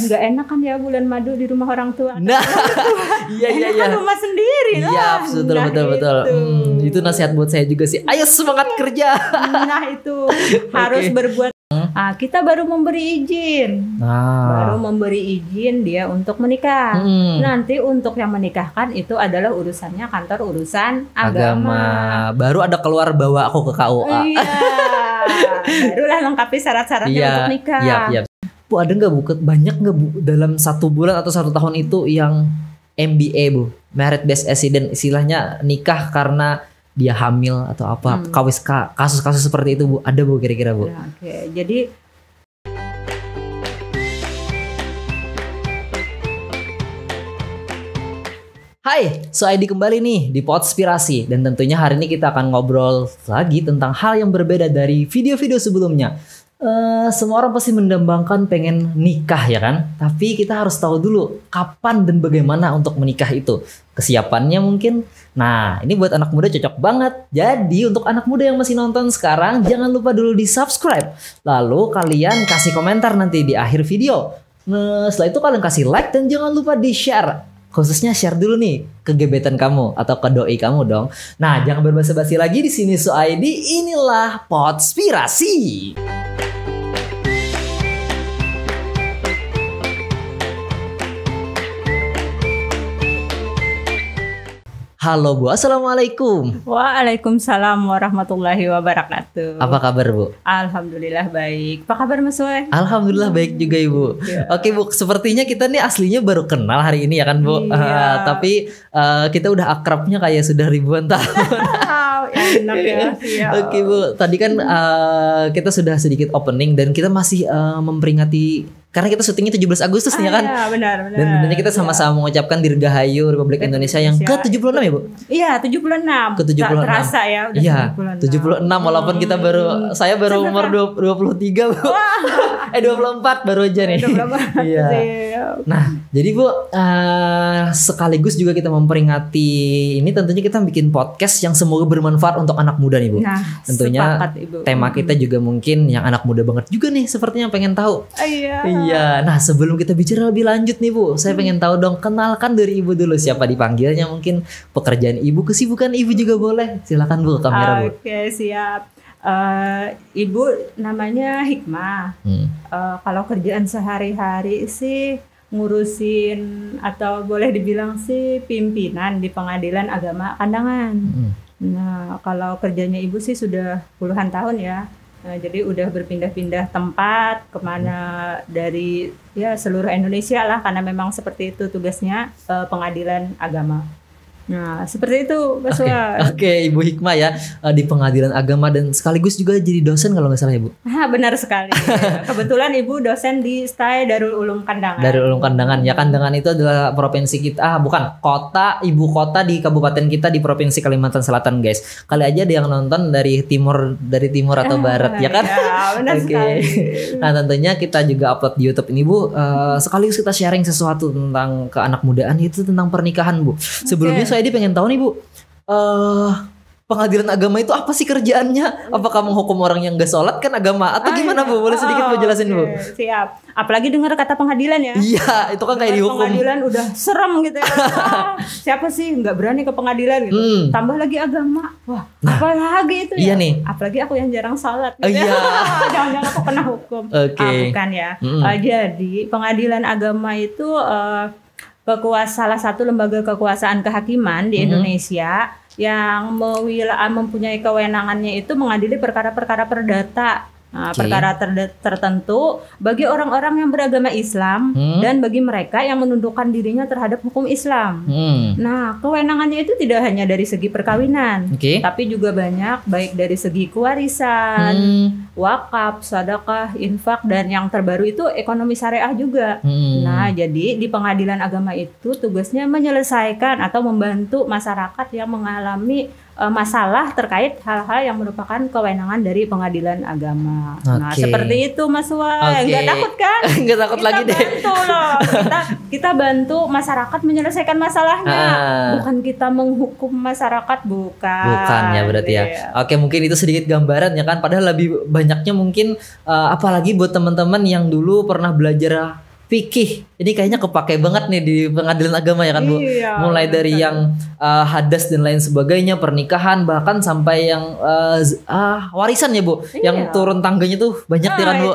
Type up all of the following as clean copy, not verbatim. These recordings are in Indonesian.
Nggak enak kan ya bulan madu di rumah orang tua. Nah, iya. Kan rumah sendiri lah. Iya, betul. Itu nasihat buat saya juga sih. Ayo semangat kerja. Nah itu harus berbuat. Kita baru memberi izin. Baru memberi izin dia untuk menikah. Nanti untuk yang menikahkan itu adalah urusannya kantor urusan agama. Baru ada keluar bawa aku ke KUA. Iya. Barulah lengkapi syarat-syaratnya untuk nikah. Iya. Bu, ada nggak Bu? Banyak nggak Bu dalam 1 bulan atau 1 tahun itu yang MBA Bu, Married Based Accident, istilahnya nikah karena dia hamil atau apa, kasus-kasus seperti itu Bu, ada Bu kira-kira Bu? Nah, oke. Jadi Hai, So ID kembali nih di Podspirasi, dan tentunya hari ini kita akan ngobrol lagi tentang hal yang berbeda dari video-video sebelumnya. Semua orang pasti mendambangkan pengen nikah ya kan, tapi kita harus tahu dulu kapan dan bagaimana untuk menikah itu, kesiapannya mungkin. Nah, ini buat anak muda cocok banget. Jadi untuk anak muda yang masih nonton sekarang, jangan lupa dulu di subscribe, lalu kalian kasih komentar nanti di akhir video. Nah, setelah itu kalian kasih like dan jangan lupa di share. Khususnya share dulu nih ke gebetan kamu atau ke doi kamu dong. Nah, jangan berbasa-basi lagi di sini So ID, inilah Podspirasi. Halo Bu, Assalamualaikum. Waalaikumsalam warahmatullahi wabarakatuh. Apa kabar Bu? Alhamdulillah baik. Apa kabar Mas Wei? Alhamdulillah baik juga Ibu. Ya. Oke Bu, sepertinya kita nih aslinya baru kenal hari ini ya kan Bu. Iya. Tapi kita udah akrabnya kayak sudah ribuan tahun. Enak ya. Oke Bu, tadi kan kita sudah sedikit opening dan kita masih memperingati, karena kita syutingnya 17 Agustus nih ya kan? Iya, benar. Dan tentunya kita sama-sama mengucapkan Dirgahayu Republik Indonesia yang ke-76 ya Bu? Iya, 76. Ke-76. Terasa ya udah 76 walaupun kita saya baru umur 23 Bu. 24 baru aja nih. 24. Iya. Nah, jadi Bu, sekaligus juga kita memperingati ini, tentunya kita bikin podcast yang semoga bermanfaat untuk anak muda nih Bu. Nah, tentunya sepakat, Ibu. tema kita juga mungkin yang anak muda banget juga nih, sepertinya pengen tahu. Iya, nah sebelum kita bicara lebih lanjut nih Bu, saya pengen tahu dong, kenalkan dari Ibu dulu, siapa dipanggilnya, mungkin pekerjaan Ibu, kesibukan Ibu juga boleh. Silakan Bu, kamera Bu. Oke, siap. Ibu namanya Hikmah. Kalau kerjaan sehari-hari sih ngurusin atau boleh dibilang sih pimpinan di Pengadilan Agama Kandangan. Nah, kalau kerjanya Ibu sih sudah puluhan tahun ya. Nah, jadi udah berpindah-pindah tempat kemana dari ya seluruh Indonesia lah, karena memang seperti itu tugasnya pengadilan agama. Nah, seperti itu Mas Wei. Oke, Ibu Hikmah ya, di Pengadilan Agama dan sekaligus juga jadi dosen kalau nggak salah Ibu. Benar sekali. Kebetulan Ibu dosen di STAI Darul Ulum Kandangan. Darul Ulum Kandangan ya, Kandangan itu adalah provinsi kita, bukan kota, ibu kota di kabupaten kita di provinsi Kalimantan Selatan guys. Kali aja ada yang nonton dari timur atau barat ya kan? Ya, benar sekali. Nah, tentunya kita juga upload di YouTube ini Bu, sekaligus kita sharing sesuatu tentang ke anak mudaan, itu tentang pernikahan Bu. Sebelumnya saya pengen tahu nih Bu, pengadilan agama itu apa sih kerjaannya? Apakah menghukum orang yang gak sholat kan agama? Atau gimana Bu? Boleh sedikit Bu jelasin Bu? Siap. Apalagi dengar kata pengadilan ya. Iya, itu kan kayak dihukum. Pengadilan udah serem gitu ya. Siapa sih nggak berani ke pengadilan gitu. Tambah lagi agama. Wah, apalagi itu iya ya. Nih. Apalagi aku yang jarang sholat gitu. Iya. Jangan-jangan aku kena hukum. Bukan ya. Jadi pengadilan agama itu salah satu lembaga kekuasaan kehakiman di Indonesia yang mempunyai kewenangannya itu mengadili perkara-perkara perdata. Perkara tertentu bagi orang-orang yang beragama Islam dan bagi mereka yang menundukkan dirinya terhadap hukum Islam. Nah, kewenangannya itu tidak hanya dari segi perkawinan, tapi juga banyak, baik dari segi kewarisan, wakaf, sedekah, infak, dan yang terbaru itu ekonomi syariah juga. Nah, jadi di pengadilan agama itu tugasnya menyelesaikan atau membantu masyarakat yang mengalami masalah terkait hal-hal yang merupakan kewenangan dari pengadilan agama. Nah, seperti itu Mas Wei. Nggak takut kan? Nggak takut lagi deh. Bantu loh. Kita bantu masyarakat menyelesaikan masalahnya. Bukan kita menghukum masyarakat, bukan ya berarti ya. Oke, mungkin itu sedikit gambaran ya kan. Padahal lebih banyaknya mungkin apalagi buat teman-teman yang dulu pernah belajar fikih. Ini kayaknya kepake banget nih di pengadilan agama ya kan Bu. Mulai dari yang hadas dan lain sebagainya, pernikahan, bahkan sampai yang warisan ya Bu. Yang turun tangganya tuh banyak ya kan Bu.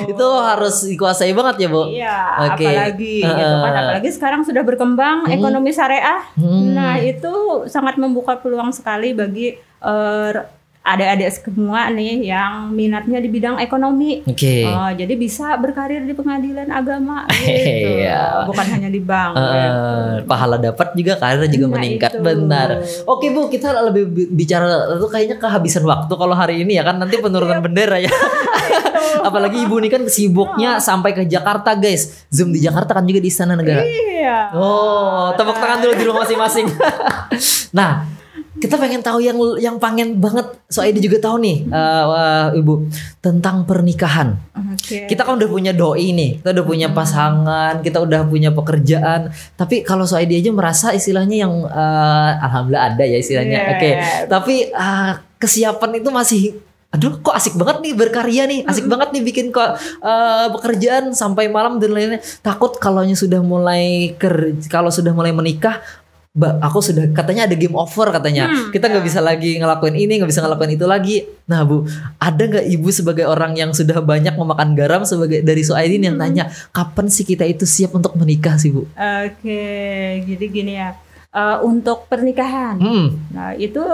Itu harus dikuasai banget ya Bu. Iya. Apalagi gitu kan. Apalagi sekarang sudah berkembang ekonomi syariah. Nah itu sangat membuka peluang sekali bagi adik-adik semua nih yang minatnya di bidang ekonomi. Jadi bisa berkarir di pengadilan agama gitu. Bukan hanya di bank. Pahala dapat juga, karir juga meningkat. Benar. Oke Bu, kita lebih bicara itu kayaknya kehabisan waktu kalau hari ini ya kan, nanti penurunan bendera ya. Apalagi Ibu ini kan sibuknya sampai ke Jakarta guys. Zoom di Jakarta kan juga di Istana Negara. Tepuk tangan dulu di rumah masing-masing. Nah, kita pengen tahu yang pengen banget, Soaidi juga tahu nih, Ibu, tentang pernikahan. Kita kan udah punya doi nih, kita udah punya pasangan, kita udah punya pekerjaan. Tapi kalau Soaidi aja merasa istilahnya yang alhamdulillah ada ya istilahnya. Tapi kesiapan itu masih, aduh kok asik banget nih berkarya nih, asik banget nih bikin pekerjaan sampai malam dan lainnya. Takut kalau sudah mulai menikah, aku sudah katanya ada game over katanya. Kita nggak bisa lagi ngelakuin ini, nggak bisa ngelakuin itu lagi. Nah Bu, ada nggak Ibu sebagai orang yang sudah banyak memakan garam sebagai dari Soaidi yang tanya, kapan sih kita itu siap untuk menikah sih Bu? Jadi gini ya, untuk pernikahan. Nah itu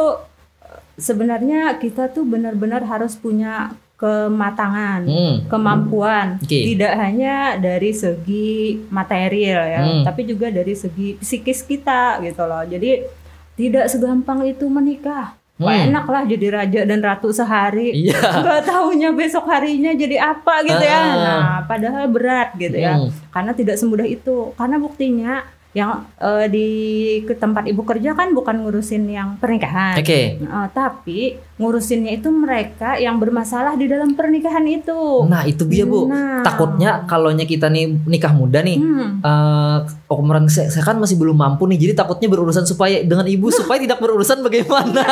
sebenarnya kita tuh benar-benar harus punya kematangan, kemampuan, tidak hanya dari segi material ya, tapi juga dari segi psikis kita gitu loh. Jadi tidak segampang itu menikah. Enak lah jadi raja dan ratu sehari, nggak taunya besok harinya jadi apa gitu ya. Nah, padahal berat gitu ya, karena tidak semudah itu. Karena buktinya yang ke tempat Ibu kerja kan bukan ngurusin yang pernikahan, tapi ngurusinnya itu mereka yang bermasalah di dalam pernikahan itu. Nah itu dia Bu, takutnya kalau kita nih nikah muda nih, umuran saya kan masih belum mampu nih, jadi takutnya berurusan supaya dengan Ibu supaya tidak berurusan bagaimana?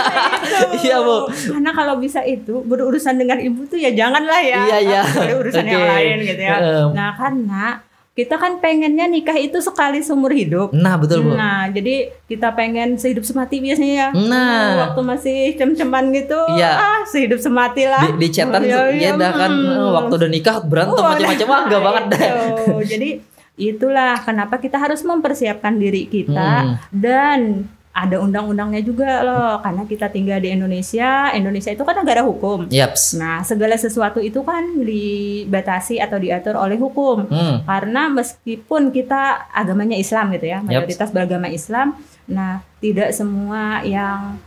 Iya Bu. Karena kalau bisa itu berurusan dengan Ibu tuh ya janganlah ya, urusan yang lain gitu ya. Nah karena kita kan pengennya nikah itu sekali seumur hidup. Nah betul Bu. Nah jadi kita pengen sehidup semati biasanya ya. Waktu masih cem-ceman gitu, sehidup semati lah. Di chatan dah kan waktu udah nikah berantem macam-macam, enggak banget dah. Jadi itulah kenapa kita harus mempersiapkan diri kita dan ada undang-undangnya juga loh, karena kita tinggal di Indonesia. Indonesia itu kan negara hukum. Nah, segala sesuatu itu kan dibatasi atau diatur oleh hukum. Karena meskipun kita agamanya Islam gitu ya, mayoritas beragama Islam. Nah, tidak semua yang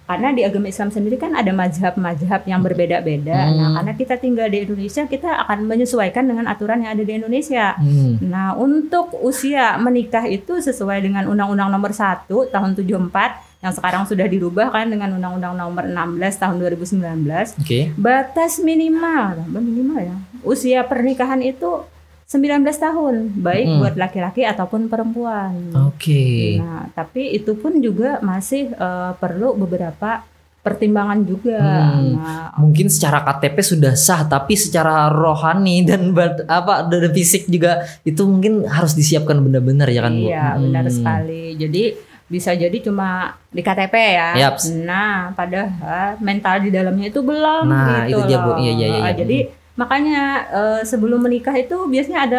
karena di agama Islam sendiri kan ada mazhab-mazhab yang berbeda-beda. Nah, karena kita tinggal di Indonesia, kita akan menyesuaikan dengan aturan yang ada di Indonesia. Nah, untuk usia menikah itu sesuai dengan Undang-Undang Nomor 1 Tahun 74 yang sekarang sudah dirubah kan dengan Undang-Undang Nomor 16 Tahun 2019. Batas minimal ya usia pernikahan itu 19 tahun, baik buat laki-laki ataupun perempuan. Nah, tapi itu pun juga masih perlu beberapa pertimbangan juga. Nah, mungkin secara KTP sudah sah, tapi secara rohani dan dan fisik juga itu mungkin harus disiapkan benar-benar ya kan Bu? Iya, benar sekali. Jadi bisa jadi cuma di KTP ya. Nah, padahal mental di dalamnya itu belum. Nah, gitu itu dia Bu. Iya. Jadi makanya sebelum menikah itu biasanya ada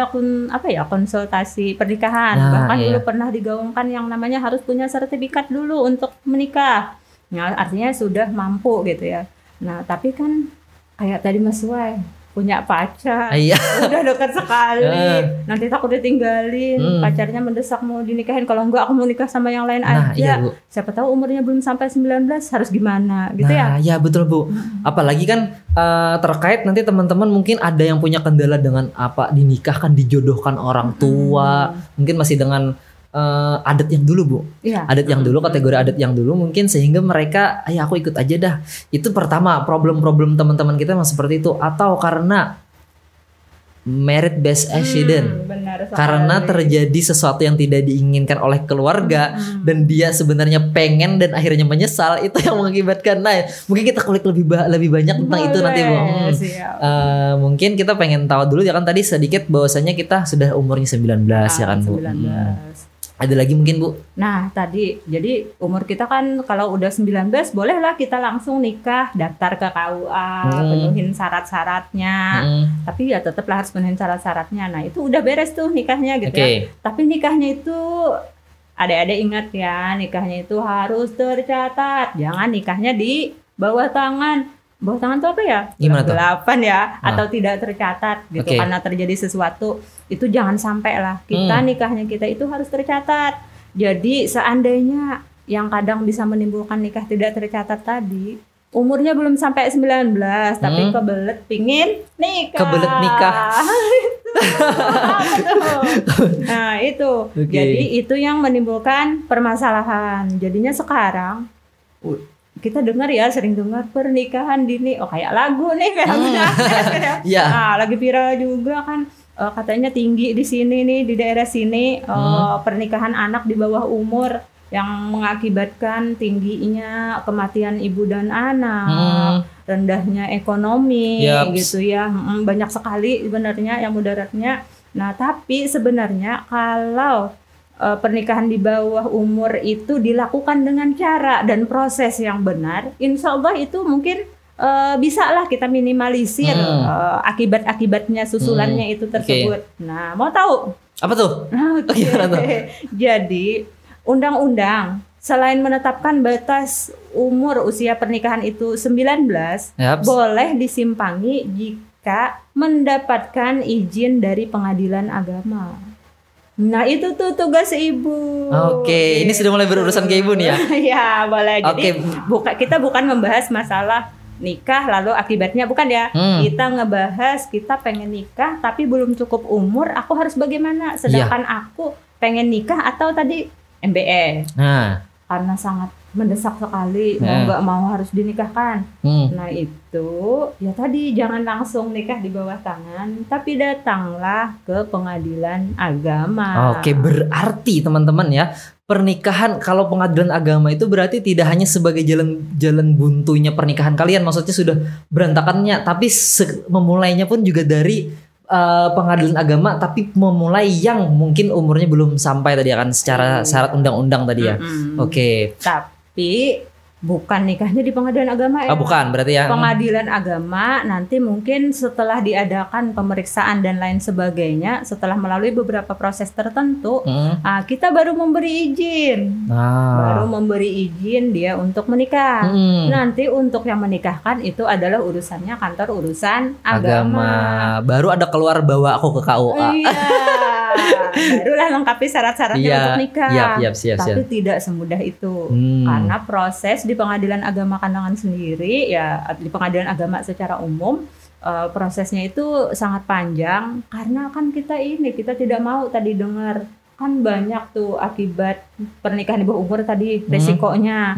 konsultasi pernikahan. Bahkan dulu pernah digaungkan yang namanya harus punya sertifikat dulu untuk menikah. Nah, artinya sudah mampu gitu ya. Nah, tapi kan kayak tadi Mas Wai punya pacar, udah dekat sekali, nanti takut ditinggalin, pacarnya mendesak mau dinikahin, kalau enggak aku mau nikah sama yang lain aja. Siapa tahu umurnya belum sampai 19 harus gimana gitu ya. Ya betul Bu. Apalagi kan terkait nanti teman-teman mungkin ada yang punya kendala dengan dinikahkan, dijodohkan orang tua, mungkin masih dengan adat yang dulu Bu, adat yang dulu, kategori adat yang dulu mungkin, sehingga mereka aku ikut aja dah. Itu pertama problem teman-teman kita memang seperti itu, atau karena merit based accident. Benar karena terjadi sesuatu yang tidak diinginkan oleh keluarga dan dia sebenarnya pengen dan akhirnya menyesal, itu yang mengakibatkan. Nah, mungkin kita kulik lebih banyak tentang itu nanti, Bu. Mungkin kita pengen tahu dulu ya kan tadi sedikit bahwasanya kita sudah umurnya 19 ya kan, Bu. 19. Ada lagi mungkin, Bu? Nah tadi jadi umur kita kan kalau udah 19 bolehlah kita langsung nikah, daftar ke KUA, penuhin syarat-syaratnya. Tapi ya tetaplah harus penuhin syarat-syaratnya. Nah itu udah beres tuh nikahnya gitu ya. Tapi nikahnya itu adik-adik ingat ya, nikahnya itu harus tercatat. Jangan nikahnya di bawah tangan. Bawah tangan itu apa ya? Gelap-gelapan ya, atau tidak tercatat gitu. Karena terjadi sesuatu itu jangan sampai lah. Kita nikahnya kita itu harus tercatat. Jadi seandainya yang kadang bisa menimbulkan nikah tidak tercatat tadi, umurnya belum sampai 19 tapi kebelet pingin nikah. Kebelet nikah. Nah itu. Jadi itu yang menimbulkan permasalahan. Jadinya sekarang kita dengar ya, sering dengar pernikahan dini. Oh kayak lagu nih Nah, lagi viral juga kan, katanya tinggi di sini nih, di daerah sini, pernikahan anak di bawah umur yang mengakibatkan tingginya kematian ibu dan anak, rendahnya ekonomi gitu ya. Banyak sekali sebenarnya yang mudaratnya. Nah tapi sebenarnya kalau pernikahan di bawah umur itu dilakukan dengan cara dan proses yang benar, insya Allah itu mungkin bisa lah kita minimalisir akibat-akibatnya susulannya itu tersebut. Nah mau tahu? Apa tuh? Jadi undang-undang selain menetapkan batas umur usia pernikahan itu 19, boleh disimpangi jika mendapatkan izin dari pengadilan agama. Nah itu tuh tugas ibu. Ini sudah mulai berurusan ke ibu nih ya? Ya boleh. Jadi kita bukan membahas masalah nikah lalu akibatnya, bukan ya. Kita ngebahas kita pengen nikah tapi belum cukup umur, aku harus bagaimana. Sedangkan aku pengen nikah atau tadi MBE. Karena sangat mendesak sekali, mau nggak mau harus dinikahkan. Nah itu ya tadi jangan langsung nikah di bawah tangan, tapi datanglah ke pengadilan agama. Berarti teman-teman ya, pernikahan kalau pengadilan agama itu berarti tidak hanya sebagai jalan buntunya pernikahan kalian, maksudnya sudah berantakannya, tapi memulainya pun juga dari pengadilan agama, tapi memulai yang mungkin umurnya belum sampai tadi akan secara syarat undang-undang tadi ya. Tapi bukan nikahnya di pengadilan agama ya. Bukan berarti ya. Pengadilan agama nanti mungkin setelah diadakan pemeriksaan dan lain sebagainya, setelah melalui beberapa proses tertentu, kita baru memberi izin. Baru memberi izin dia untuk menikah. Nanti untuk yang menikahkan itu adalah urusannya kantor urusan agama. Baru ada keluar bawa aku ke KUA. Barulah lengkapi syarat-syaratnya untuk nikah. Tapi tidak semudah itu. Karena proses di pengadilan agama Kandangan sendiri ya, di pengadilan agama secara umum prosesnya itu sangat panjang, karena kan kita tidak mau tadi dengar kan banyak tuh akibat pernikahan di bawah umur tadi, resikonya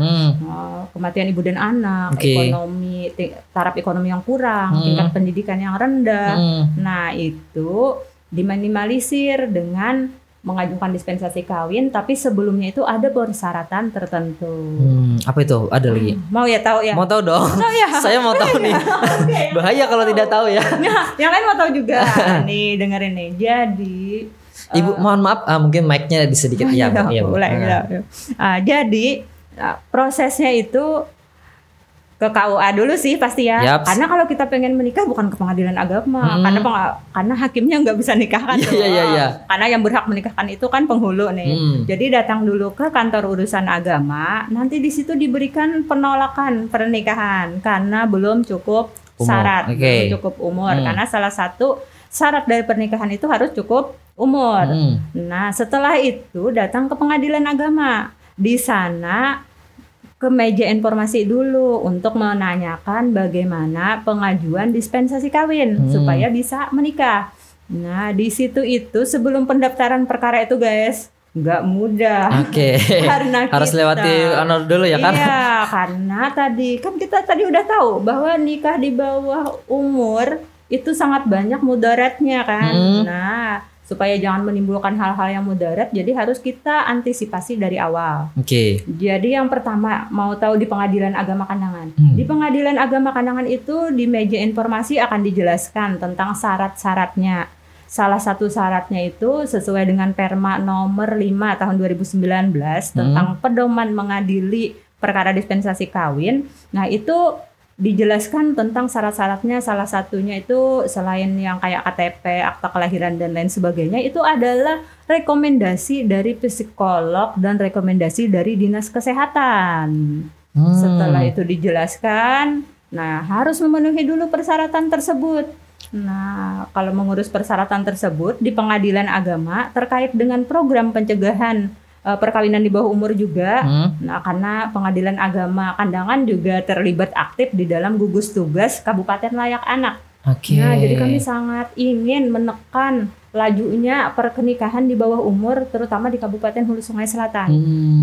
kematian ibu dan anak, ekonomi, taraf ekonomi yang kurang, tingkat pendidikan yang rendah. Nah itu diminimalisir dengan mengajukan dispensasi kawin, tapi sebelumnya itu ada persyaratan tertentu. Apa itu? Ada lagi? Mau ya tahu ya? Mau tahu dong. Saya mau tahu nih. Bahaya kalau tidak tahu ya. Nah, yang lain mau tahu juga. Nih dengerin nih. Jadi Ibu mohon maaf, mungkin mic-nya sedikit ya. Jadi prosesnya itu ke KUA dulu sih pasti ya. Karena kalau kita pengen menikah bukan ke pengadilan agama, karena hakimnya nggak bisa nikahkan. Karena yang berhak menikahkan itu kan penghulu nih. Jadi datang dulu ke kantor urusan agama, nanti di situ diberikan penolakan pernikahan karena belum cukup syarat, belum cukup umur. Karena salah satu syarat dari pernikahan itu harus cukup umur. Nah, setelah itu datang ke pengadilan agama. Di sana ke meja informasi dulu untuk menanyakan bagaimana pengajuan dispensasi kawin supaya bisa menikah. Nah di situ itu sebelum pendaftaran perkara itu guys, nggak mudah. Karena harus lewati honor dulu ya kan? Iya, karena kita tadi udah tahu bahwa nikah di bawah umur itu sangat banyak mudaratnya kan. Nah supaya jangan menimbulkan hal-hal yang mudarat, jadi harus kita antisipasi dari awal. Jadi yang pertama, mau tahu di Pengadilan Agama Kandangan. Di Pengadilan Agama Kandangan itu di meja informasi akan dijelaskan tentang syarat-syaratnya. Salah satu syaratnya itu sesuai dengan Perma nomor 5 tahun 2019 tentang pedoman mengadili perkara dispensasi kawin. Nah, itu dijelaskan tentang syarat-syaratnya, salah satunya itu selain yang kayak KTP, akta kelahiran dan lain sebagainya, itu adalah rekomendasi dari psikolog dan rekomendasi dari dinas kesehatan. Setelah itu dijelaskan, nah harus memenuhi dulu persyaratan tersebut. Nah, kalau mengurus persyaratan tersebut di Pengadilan Agama terkait dengan program pencegahan perkawinan di bawah umur juga. Nah, karena Pengadilan Agama Kandangan juga terlibat aktif di dalam gugus tugas Kabupaten Layak Anak. Nah, jadi kami sangat ingin menekan lajunya pernikahan di bawah umur, terutama di Kabupaten Hulu Sungai Selatan.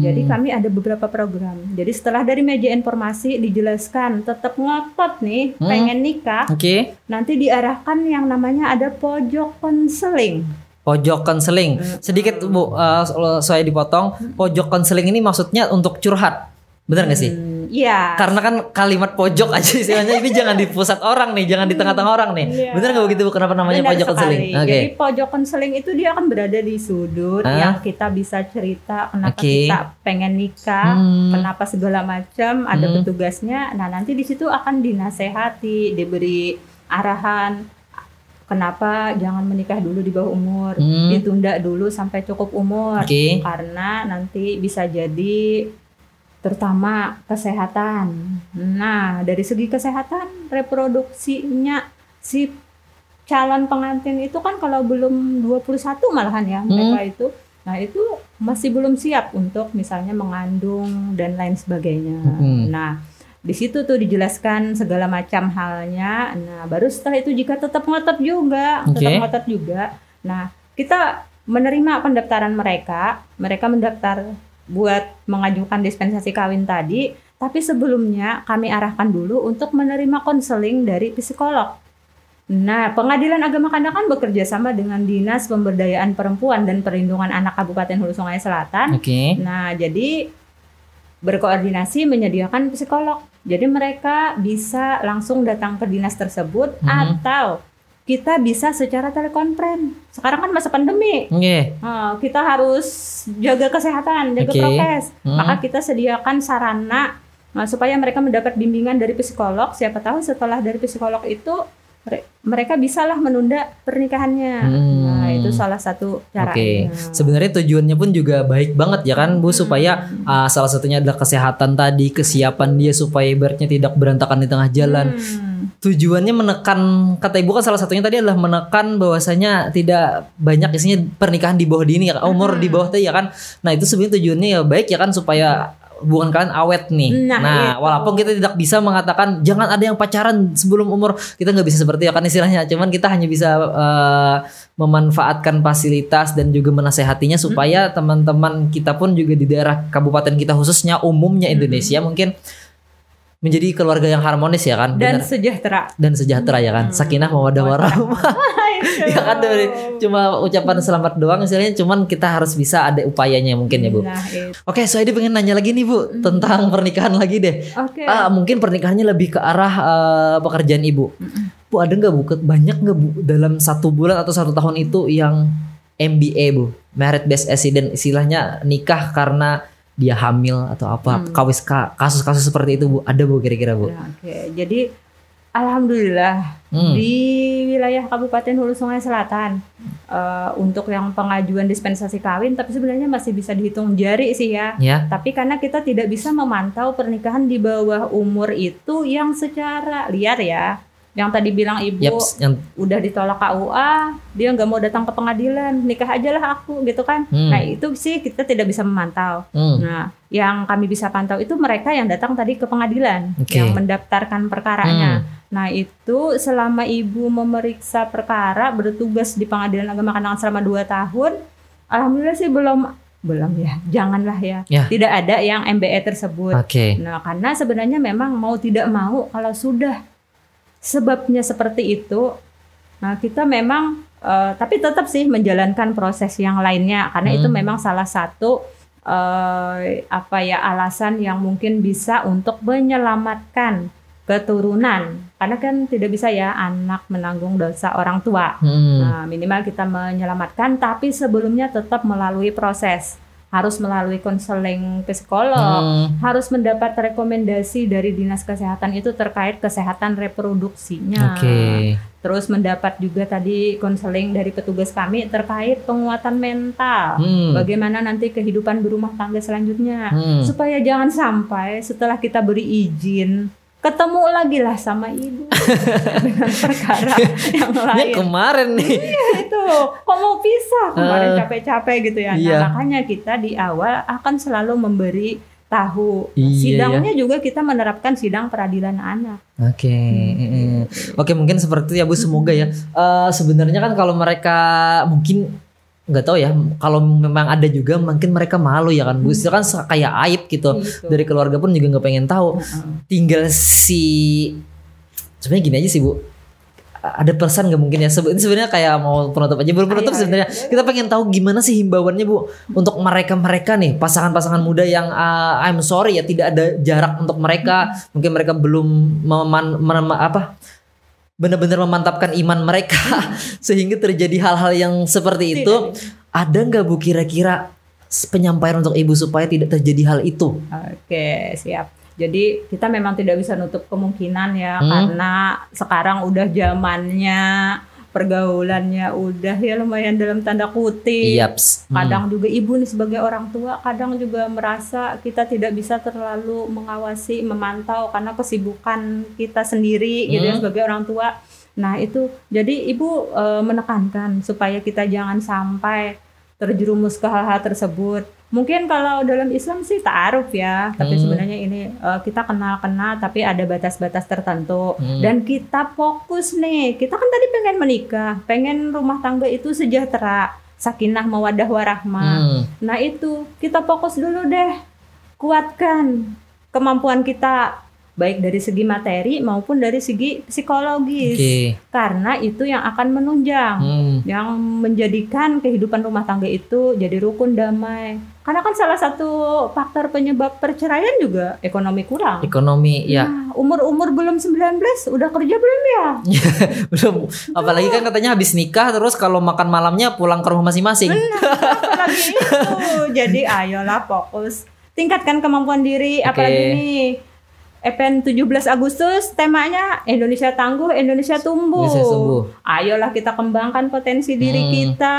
Jadi kami ada beberapa program. Jadi setelah dari meja informasi dijelaskan, tetap ngotot nih, pengen nikah, nanti diarahkan yang namanya ada pojok konseling. Pojok konseling. Sedikit Bu, saya dipotong. Pojok konseling ini maksudnya untuk curhat. Benar gak sih? Iya. Karena kan kalimat pojok aja istilahnya ini jangan di pusat orang nih, jangan di tengah-tengah orang nih. Benar gak begitu Bu? Kenapa namanya pojok konseling? Jadi pojok konseling itu dia akan berada di sudut yang kita bisa cerita kenapa kita pengen nikah, kenapa segala macam, ada petugasnya. Nah, nanti di situ akan dinasehati, diberi arahan. Kenapa jangan menikah dulu di bawah umur, ditunda dulu sampai cukup umur, karena nanti bisa jadi terutama kesehatan. Nah, dari segi kesehatan reproduksinya si calon pengantin itu kan kalau belum 21 malahan ya mereka itu. Nah, itu masih belum siap untuk misalnya mengandung dan lain sebagainya. Nah, di situ tuh dijelaskan segala macam halnya. Nah, baru setelah itu jika tetap ngotot juga, nah kita menerima pendaftaran mereka mendaftar buat mengajukan dispensasi kawin tadi, tapi sebelumnya kami arahkan dulu untuk menerima konseling dari psikolog. Nah, Pengadilan Agama Kandangan bekerja sama dengan Dinas Pemberdayaan Perempuan dan Perlindungan Anak Kabupaten Hulu Sungai Selatan. Nah, jadi berkoordinasi menyediakan psikolog. Jadi mereka bisa langsung datang ke dinas tersebut atau kita bisa secara telekonferensi. Sekarang kan masa pandemi, kita harus jaga kesehatan, jaga prokes. Maka kita sediakan sarana supaya mereka mendapat bimbingan dari psikolog. Siapa tahu setelah dari psikolog itu mereka bisalah menunda pernikahannya. Nah, itu salah satu caranya. Sebenarnya tujuannya pun juga baik banget ya kan Bu, supaya salah satunya adalah kesehatan tadi, kesiapan dia supaya ibaratnya tidak berantakan di tengah jalan. Tujuannya menekan, kata Ibu kan salah satunya tadi adalah menekan bahwasanya tidak banyak isinya pernikahan di bawah dini ya, umur di bawah tadi ya kan. Nah, itu sebenarnya tujuannya ya baik ya kan, supaya hubungan kalian awet nih. Nah, walaupun kita tidak bisa mengatakan jangan ada yang pacaran sebelum umur, kita nggak bisa seperti ya kan istilahnya. Cuman kita hanya bisa memanfaatkan fasilitas dan juga menasehatinya supaya teman-teman kita pun juga di daerah kabupaten kita khususnya umumnya Indonesia mungkin menjadi keluarga yang harmonis ya kan, dan sejahtera ya kan, sakinah mawaddah warahmah. Ya kan dari cuma ucapan selamat doang istilahnya, cuman kita harus bisa ada upayanya mungkin ya Bu. Oke, so ini pengen nanya lagi nih Bu tentang pernikahan lagi deh. Mungkin pernikahannya lebih ke arah pekerjaan Ibu. Bu, ada nggak Bu, banyak nggak Bu dalam 1 bulan atau 1 tahun itu yang MBA Bu, Married Based Accident, istilahnya nikah karena dia hamil atau apa, kasus-kasus seperti itu Bu, ada Bu kira-kira Bu? Jadi alhamdulillah di wilayah Kabupaten Hulu Sungai Selatan untuk yang pengajuan dispensasi kawin, tapi sebenarnya masih bisa dihitung jari sih ya. Tapi karena kita tidak bisa memantau pernikahan di bawah umur itu yang secara liar ya. Yang tadi bilang Ibu udah ditolak KUA, dia nggak mau datang ke pengadilan, nikah aja lah aku gitu kan. Nah, itu sih kita tidak bisa memantau. Nah, yang kami bisa pantau itu mereka yang datang tadi ke pengadilan, yang mendaftarkan perkaranya. Nah, itu selama Ibu memeriksa perkara, bertugas di Pengadilan Agama Kandangan selama 2 tahun, alhamdulillah sih belum ya, janganlah ya. Tidak ada yang MBE tersebut. Nah, karena sebenarnya memang mau tidak mau kalau sudah sebabnya seperti itu, nah kita memang Tapi tetap sih menjalankan proses yang lainnya karena itu memang salah satu alasan yang mungkin bisa untuk menyelamatkan keturunan, karena kan tidak bisa ya anak menanggung dosa orang tua. Nah, minimal kita menyelamatkan, tapi sebelumnya tetap melalui proses, harus melalui konseling psikolog, harus mendapat rekomendasi dari dinas kesehatan itu terkait kesehatan reproduksinya. Terus mendapat juga tadi konseling dari petugas kami terkait penguatan mental, bagaimana nanti kehidupan berumah tangga selanjutnya, supaya jangan sampai setelah kita beri izin ketemu lagi lah sama ibu dengan perkara yang lain. Ya kemarin nih. Iya itu, kok mau pisah kemarin capek-capek gitu ya. Nah, makanya kita di awal akan selalu memberi tahu. Sidangnya juga kita menerapkan sidang peradilan anak. Oke, mungkin seperti itu ya Bu, semoga ya. Sebenarnya kan kalau mereka mungkin nggak tahu ya, kalau memang ada juga mungkin mereka malu ya kan Bu, itu kan kayak aib gitu. Dari keluarga pun juga nggak pengen tahu. Tinggal sebenarnya gini aja sih Bu, ada pesan nggak mungkin ya, sebenarnya kayak mau penutup aja, belum penutup sebenarnya. Kita pengen tahu gimana sih himbauannya Bu untuk mereka nih pasangan-pasangan muda yang I'm sorry ya tidak ada jarak untuk mereka, mungkin mereka belum benar-benar memantapkan iman mereka sehingga terjadi hal-hal yang seperti itu. Ada nggak Bu kira-kira penyampaian untuk ibu supaya tidak terjadi hal itu? Oke, siap. Jadi kita memang tidak bisa nutup kemungkinan ya, karena sekarang udah zamannya, pergaulannya udah ya lumayan dalam tanda kutip. Kadang juga ibu nih sebagai orang tua kadang juga merasa kita tidak bisa terlalu mengawasi, memantau karena kesibukan kita sendiri gitu ya sebagai orang tua. Nah itu jadi ibu menekankan supaya kita jangan sampai terjerumus ke hal-hal tersebut. Mungkin kalau dalam Islam sih ta'aruf ya, tapi sebenarnya ini kita kenal-kenal tapi ada batas-batas tertentu. Dan kita fokus nih, kita kan tadi pengen menikah, pengen rumah tangga itu sejahtera, sakinah mawaddah warahmah. Nah itu kita fokus dulu deh, kuatkan kemampuan kita baik dari segi materi maupun dari segi psikologis, karena itu yang akan menunjang, yang menjadikan kehidupan rumah tangga itu jadi rukun damai. Karena kan salah satu faktor penyebab perceraian juga ekonomi kurang. Ya. Umur belum 19 udah kerja belum ya? Belum. Apalagi kan katanya habis nikah terus kalau makan malamnya pulang ke rumah masing-masing. Apalagi itu. Jadi ayolah fokus, tingkatkan kemampuan diri. Apalagi nih event 17 Agustus temanya Indonesia Tangguh, Indonesia Tumbuh. Ayolah kita kembangkan potensi diri kita.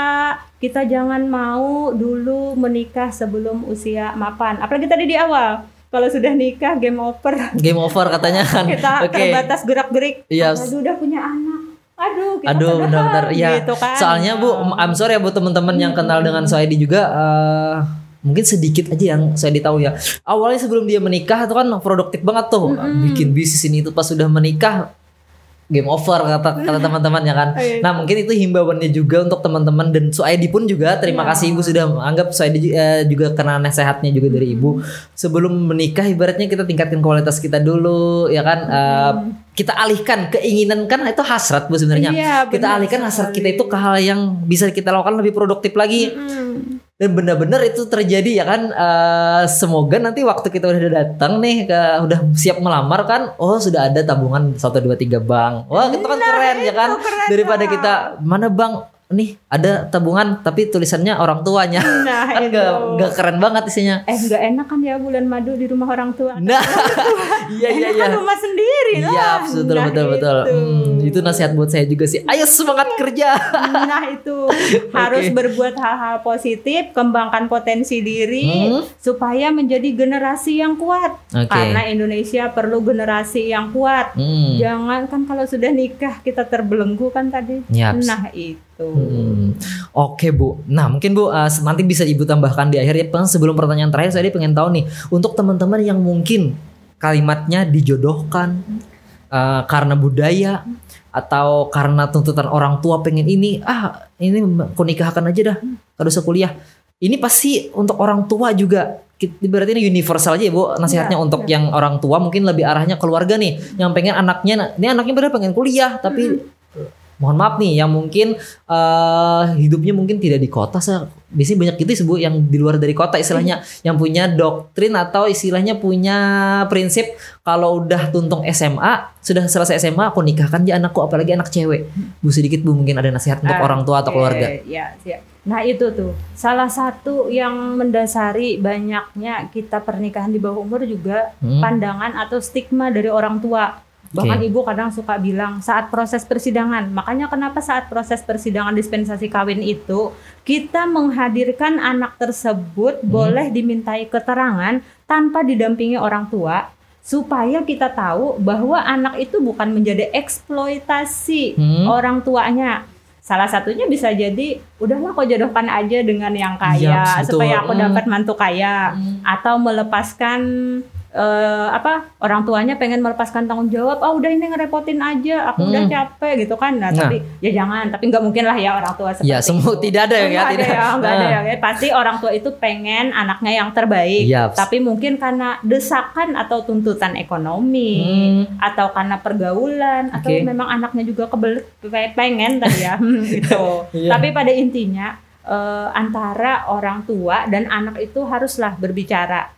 Kita jangan mau dulu menikah sebelum usia mapan. Apalagi tadi di awal, kalau sudah nikah game over. Game over katanya kan. Kita terbatas gerak-gerik. Aduh udah punya anak. Aduh benar-benar ya. Gitu kan. Soalnya Bu, I'm sorry ya buat teman-teman yang kenal dengan Soedi juga. Mungkin sedikit aja yang saya tahu ya. Awalnya sebelum dia menikah itu kan produktif banget tuh, bikin bisnis ini itu. Pas sudah menikah game over kata teman-teman ya kan. Nah mungkin itu himbauannya juga untuk teman-teman, dan Soedi pun juga terima kasih Ibu sudah menganggap Soedi juga karena nasihatnya juga dari Ibu. Sebelum menikah ibaratnya kita tingkatin kualitas kita dulu ya kan. Kita alihkan keinginan, kan itu hasrat Bu sebenarnya. Kita alihkan hasrat kita itu ke hal yang bisa kita lakukan lebih produktif lagi. Dan benar-benar itu terjadi ya kan. Semoga nanti waktu kita udah datang nih udah siap melamar kan, oh sudah ada tabungan 1 2 3 bank. Wah itu kan keren ya kan. Daripada kita mana bang nih ada tabungan tapi tulisannya orang tuanya. Nah itu gak keren banget isinya. Gak enak kan ya bulan madu di rumah orang tua. Nah iya kan rumah sendiri lah. Iya betul. Itu nasihat buat saya juga sih. Ayo semangat kerja. Nah itu harus berbuat hal-hal positif, kembangkan potensi diri supaya menjadi generasi yang kuat. Karena Indonesia perlu generasi yang kuat. Jangan kan kalau sudah nikah kita terbelenggu kan tadi. Nah itu. Oke Bu. Nah mungkin Bu nanti bisa Ibu tambahkan di akhir ya. Sebelum pertanyaan terakhir saya pengen tahu nih, untuk teman-teman yang mungkin kalimatnya dijodohkan karena budaya atau karena tuntutan orang tua pengen ini aku nikahkan aja dah, gak usah kuliah. Ini pasti untuk orang tua juga. Berarti ini universal aja ya Bu nasihatnya untuk yang orang tua, mungkin lebih arahnya keluarga nih yang pengen anaknya benar pengen kuliah tapi mohon maaf nih yang mungkin hidupnya mungkin tidak di kota, biasanya banyak gitu sebut yang di luar dari kota istilahnya, yang punya doktrin atau istilahnya punya prinsip kalau udah tuntung SMA, sudah selesai SMA aku nikahkan aja anakku, apalagi anak cewek. Bu, sedikit Bu mungkin ada nasihat untuk orang tua atau keluarga. Ya. Nah itu tuh salah satu yang mendasari banyaknya kita pernikahan di bawah umur juga pandangan atau stigma dari orang tua. Bahkan ibu kadang suka bilang saat proses persidangan, makanya kenapa saat proses persidangan dispensasi kawin itu kita menghadirkan anak tersebut boleh dimintai keterangan tanpa didampingi orang tua, supaya kita tahu bahwa anak itu bukan menjadi eksploitasi orang tuanya. Salah satunya bisa jadi udahlah kau jodohkan aja dengan yang kaya supaya aku dapat mantu kaya, atau melepaskan orang tuanya pengen melepaskan tanggung jawab, udah ini ngerepotin aja, aku udah capek gitu kan. Tapi ya jangan, tapi nggak mungkin lah ya orang tua seperti semua itu. Tidak ada ya, nggak ada ya. Pasti orang tua itu pengen anaknya yang terbaik, tapi mungkin karena desakan atau tuntutan ekonomi, atau karena pergaulan, atau memang anaknya juga kebelet pengen tadi ya gitu. Tapi pada intinya antara orang tua dan anak itu haruslah berbicara.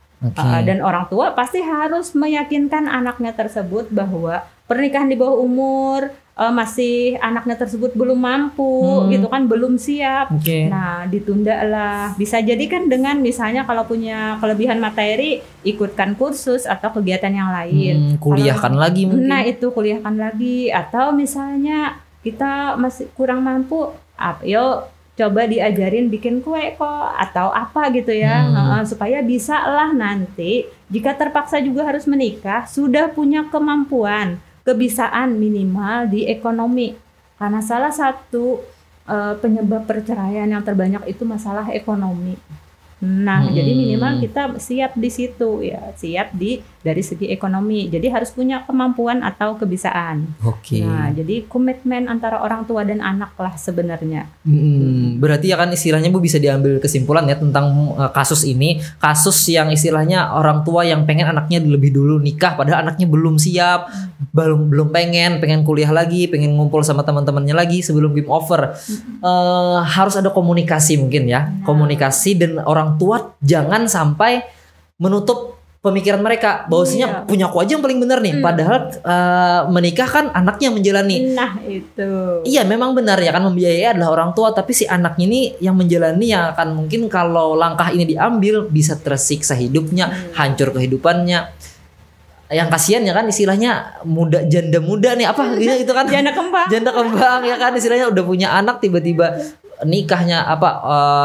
Dan orang tua pasti harus meyakinkan anaknya tersebut bahwa pernikahan di bawah umur masih anaknya tersebut belum mampu gitu kan, belum siap. Nah ditunda lah. Bisa jadi kan dengan misalnya kalau punya kelebihan materi, ikutkan kursus atau kegiatan yang lain. Kuliahkan lagi mungkin. Nah itu kuliahkan lagi. Atau misalnya kita masih kurang mampu, yuk coba diajarin bikin kue kok atau apa gitu ya, supaya bisa lah nanti jika terpaksa juga harus menikah sudah punya kemampuan, kebisaan minimal di ekonomi. Karena salah satu penyebab perceraian yang terbanyak itu masalah ekonomi. Nah, jadi minimal kita siap di situ ya, siap dari segi ekonomi. Jadi harus punya kemampuan atau kebisaan. Nah, jadi komitmen antara orang tua dan anak lah sebenarnya. Berarti ya kan istilahnya Bu bisa diambil kesimpulan ya tentang kasus ini, kasus yang istilahnya orang tua yang pengen anaknya lebih dulu nikah padahal anaknya belum siap, belum pengen kuliah lagi, pengen ngumpul sama teman-temannya lagi sebelum game over. Harus ada komunikasi mungkin ya, komunikasi, dan orang tua jangan sampai menutup pemikiran mereka bahwasanya punya aku aja yang paling benar nih, padahal menikah kan anaknya yang menjalani. Nah itu iya memang benar ya kan, membiayai adalah orang tua, tapi si anaknya ini yang menjalani, yang akan mungkin kalau langkah ini diambil bisa tersiksa hidupnya, hancur kehidupannya. Yang kasihan ya kan istilahnya janda muda nih itu kan janda kembang ya kan istilahnya udah punya anak tiba-tiba nikahnya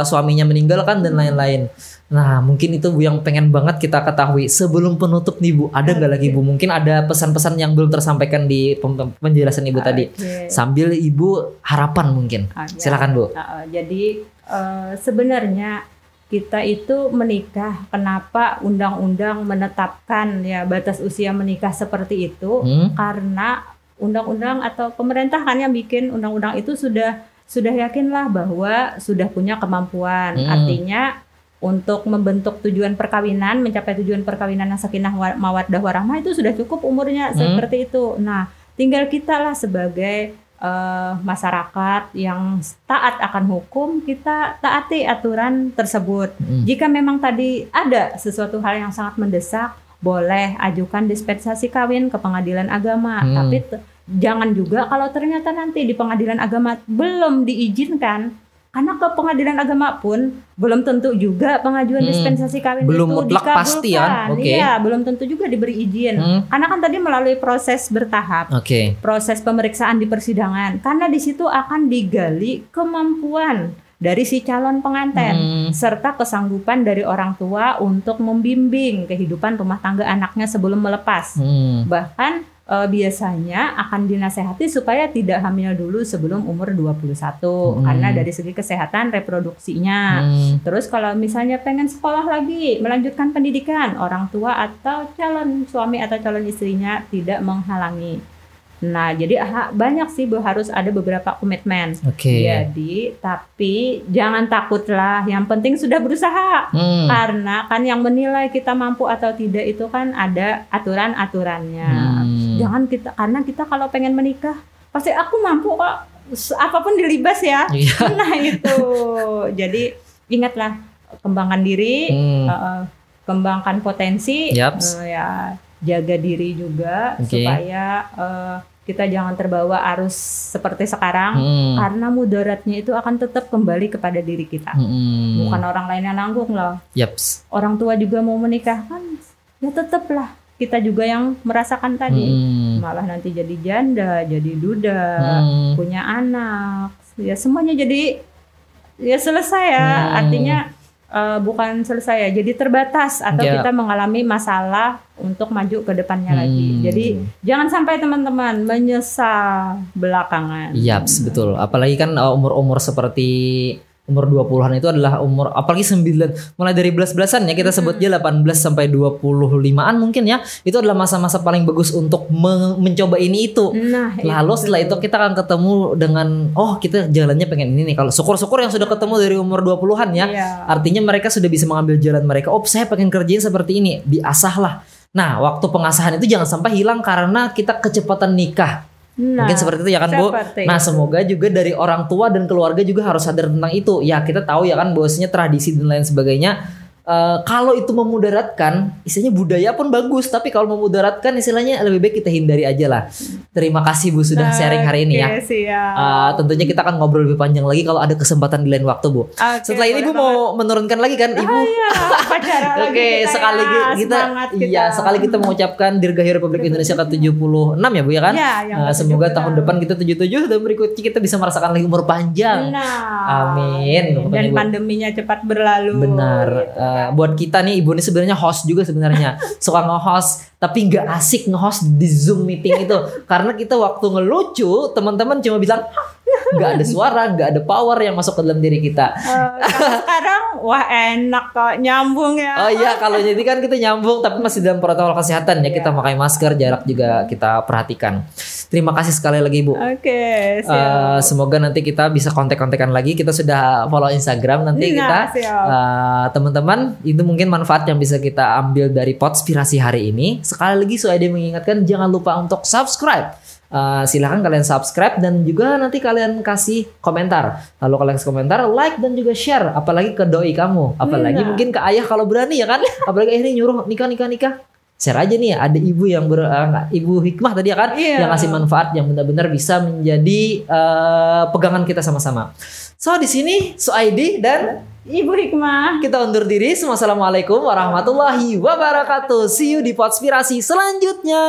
suaminya meninggal kan dan lain-lain. Nah mungkin itu Bu yang pengen banget kita ketahui sebelum penutup nih Bu. Ada nggak lagi Bu? Mungkin ada pesan-pesan yang belum tersampaikan di penjelasan Ibu tadi. Sambil Ibu harapan mungkin. Silakan Bu. Jadi sebenarnya kita itu menikah, kenapa undang-undang menetapkan ya batas usia menikah seperti itu? Karena undang-undang atau pemerintah kan yang bikin undang-undang itu sudah yakinlah bahwa sudah punya kemampuan. Artinya untuk membentuk tujuan perkawinan, mencapai tujuan perkawinan yang sakinah mawaddah warahmah itu sudah cukup umurnya seperti itu. Nah, tinggal kita lah sebagai masyarakat yang taat akan hukum, kita taati aturan tersebut. Jika memang tadi ada sesuatu hal yang sangat mendesak, boleh ajukan dispensasi kawin ke pengadilan agama. Tapi jangan juga kalau ternyata nanti di pengadilan agama belum diizinkan, karena ke pengadilan agama pun belum tentu juga pengajuan dispensasi kawin belum itu dikabulkan. Pasti ya? Iya, belum tentu juga diberi izin. Karena kan tadi melalui proses bertahap, proses pemeriksaan di persidangan. Karena di situ akan digali kemampuan dari si calon pengantin serta kesanggupan dari orang tua untuk membimbing kehidupan rumah tangga anaknya sebelum melepas. Bahkan biasanya akan dinasehati supaya tidak hamil dulu sebelum umur 21 karena dari segi kesehatan reproduksinya. Terus kalau misalnya pengen sekolah lagi, melanjutkan pendidikan, orang tua atau calon suami atau calon istrinya tidak menghalangi. Nah, jadi banyak sih harus ada beberapa komitmen. Jadi, tapi jangan takutlah. Yang penting sudah berusaha. Karena kan yang menilai kita mampu atau tidak itu kan ada aturan-aturannya. Jangan karena kita kalau pengen menikah, pasti aku mampu kok. apapun dilibas ya. Nah itu. Jadi ingatlah, kembangkan diri, kembangkan potensi, ya jaga diri juga supaya kita jangan terbawa arus seperti sekarang, karena mudaratnya itu akan tetap kembali kepada diri kita, bukan orang lain yang nanggung loh. Orang tua juga mau menikah kan, ya tetaplah kita juga yang merasakan tadi, malah nanti jadi janda, jadi duda, punya anak, ya semuanya jadi ya selesai ya, artinya bukan selesai ya, jadi terbatas atau kita mengalami masalah untuk maju ke depannya lagi. Jadi jangan sampai teman-teman menyesal belakangan. Betul. Apalagi kan umur-umur seperti umur 20-an itu adalah umur, apalagi 9, mulai dari belas-belasan ya kita sebutnya 18 sampai 25-an mungkin ya. Itu adalah masa-masa paling bagus untuk mencoba ini itu. Lalu setelah itu kita akan ketemu dengan kita jalannya pengen ini nih. Kalau syukur-syukur yang sudah ketemu dari umur 20-an ya. Artinya mereka sudah bisa mengambil jalan mereka. Saya pengen kerjain seperti ini, diasahlah. Nah, waktu pengasahan itu jangan sampai hilang karena kita kecepatan nikah. Mungkin seperti itu ya kan Bu. Nah semoga juga dari orang tua dan keluarga juga harus sadar tentang itu. Ya kita tahu ya kan bahwasanya tradisi dan lain sebagainya, kalau itu memudaratkan, istilahnya budaya pun bagus, tapi kalau memudaratkan istilahnya lebih baik kita hindari aja lah. Terima kasih Bu sudah sharing hari ini ya. Tentunya kita akan ngobrol lebih panjang lagi kalau ada kesempatan di lain waktu Bu. Setelah ini Bu mau menurunkan lagi kan Ibu? Sekali kita mengucapkan Dirgahayu Republik Indonesia ke-76 ya Bu ya kan? Semoga tahun depan kita 77 dan berikutnya kita bisa merasakan lagi umur panjang. Amin. Dan pandeminya cepat berlalu. Benar. Buat kita nih Ibu ini sebenarnya host juga sebenarnya, suka nge-host tapi nggak asik nge-host di Zoom meeting itu karena kita waktu ngelucu teman-teman cuma bilang nggak ada suara, nggak ada power yang masuk ke dalam diri kita. Sekarang wah enak kok, nyambung ya. Oh iya, kalau jadi kan kita nyambung tapi masih dalam protokol kesehatan ya, kita pakai masker, jarak juga kita perhatikan. Terima kasih sekali lagi Bu. Semoga nanti kita bisa kontak-kontakan lagi. Kita sudah follow Instagram nanti teman-teman, itu mungkin manfaat yang bisa kita ambil dari Podspirasi hari ini. Sekali lagi Suaidi mengingatkan jangan lupa untuk subscribe. Silahkan kalian subscribe dan juga nanti kalian kasih komentar. Lalu kalian kasih komentar, like dan juga share. Apalagi ke doi kamu, apalagi mungkin ke ayah kalau berani ya kan. Apalagi akhirnya nyuruh nikah. Share aja nih, ada ibu yang Ibu Hikmah tadi ya kan, yang ngasih manfaat yang benar-benar bisa menjadi pegangan kita sama-sama. So di sini Suaidi dan Ibu Hikmah kita undur diri. Wassalamualaikum warahmatullahi wabarakatuh. See you di Podspirasi selanjutnya.